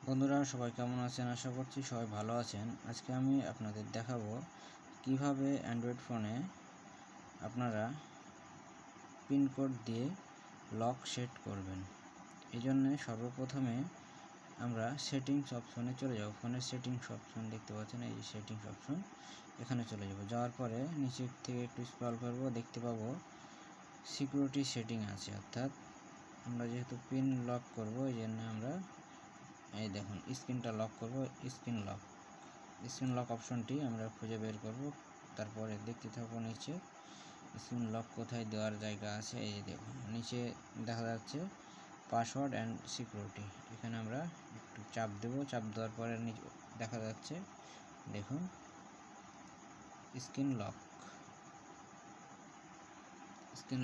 বন্ধুরা সবাই কেমন আছেন? আশা করছি সবাই ভালো আছেন। আজকে আমি আপনাদের দেখাবো কিভাবে অ্যান্ড্রয়েড ফোনে আপনারা পিন কোড দিয়ে লক সেট করবেন। এই জন্যে সর্বপ্রথমে আমরা সেটিংস অপশনে চলে যাব। ফোনের সেটিংস অপশন দেখতে পাচ্ছেন, এই যে সেটিংস অপশন, এখানে চলে যাব। যাওয়ার পরে নিচের থেকে একটু স্ক্রল করব, দেখতে পাবো সিকিউরিটি সেটিং আছে। অর্থাৎ আমরা যেহেতু পিন লক করব, এই জন্য আমরা এই দেখুন স্ক্রিনটা লক করব। স্ক্রিন লক অপশনটি আমরা খুঁজে বের করব। তারপরে দেখতে থাকবো নিচে স্ক্রিন লক কোথায় দেওয়ার জায়গা আছে। এই যে দেখুন নিচে দেখা যাচ্ছে পাসওয়ার্ড অ্যান্ড সিকিউরিটি, এখানে আমরা একটু চাপ দেব। চাপ দেওয়ার পরে নিচে দেখা যাচ্ছে দেখুন স্ক্রিন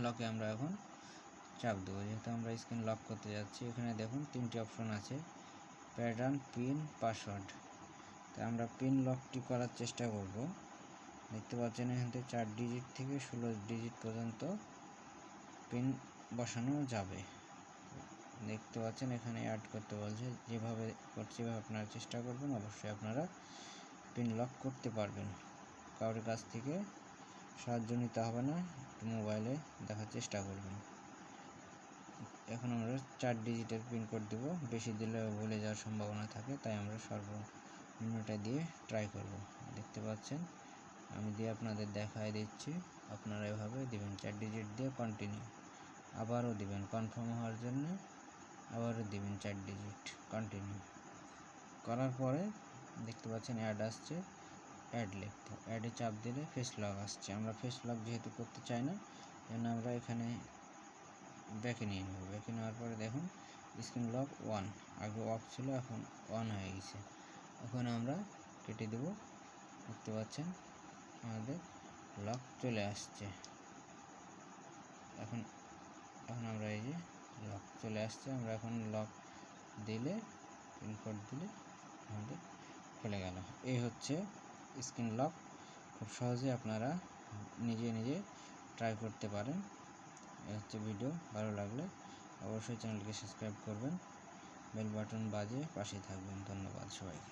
লকে আমরা এখন চাপ দেবো, যেহেতু আমরা স্ক্রিন লক করতে যাচ্ছি। এখানে দেখুন তিনটি অপশন আছে, প্যাটার্ন, পিন, পাসওয়ার্ড। তো আমরা পিন লকটি করার চেষ্টা করব। দেখতে পাচ্ছেন এখান থেকে 4 ডিজিট থেকে 16 ডিজিট পর্যন্ত পিন বসানো যাবে। দেখতে পাচ্ছেন এখানে অ্যাড করতে বলছে, যেভাবে করছি এভাবে আপনারা চেষ্টা করবেন। অবশ্যই আপনারা পিন লক করতে পারবেন। কারোর কাছ থেকে সাহায্য নিতে হবে না, একটু মোবাইলে দেখার চেষ্টা করবেন। এখন আমরা 4 ডিজিটের পিন কোড দেব, বেশি দিলে ভুলে যাওয়ার সম্ভাবনা থাকে, তাই আমরা সর্বনিম্নটা দিয়ে ট্রাই করব। দেখতে পাচ্ছেন আমি দিয়ে আপনাদের দেখায় দিচ্ছি, আপনারা এভাবে দিবেন। 4 ডিজিট দিয়ে কন্টিনিউ, আবারও দিবেন কনফার্ম হওয়ার জন্য, আবারও দিবেন 4 ডিজিট কন্টিনিউ করার পরে দেখতে পাচ্ছেন অ্যাড আসছে, অ্যাড লিখতে, অ্যাডে চাপ দিলে ফেস লক আসছে। আমরা ফেস লক যেহেতু করতে চাই না, জন্য আমরা এখানে ব্যাকে নিয়ে নেব। ব্যাকে নেওয়ার পরে দেখুন স্ক্রিন লক 1, আগে অফ ছিল এখন অন হয়ে গেছে। এখন আমরা কেটে দেব। দেখতে পাচ্ছেন আমাদের লক চলে আসছে। এখন আমরা এই যে লক চলে আসছে, আমরা এখন লক দিলে পিন কোড দিলে আমাদের খুলে গেল। এই হচ্ছে স্ক্রিন লক। খুব সহজে আপনারা নিজে ট্রাই করতে পারেন। এই হচ্ছে ভিডিও। ভালো লাগলে অবশ্যই চ্যানেলকে সাবস্ক্রাইব করবেন, বেল বাটন বাজিয়ে পাশে থাকবেন। ধন্যবাদ সবাইকে।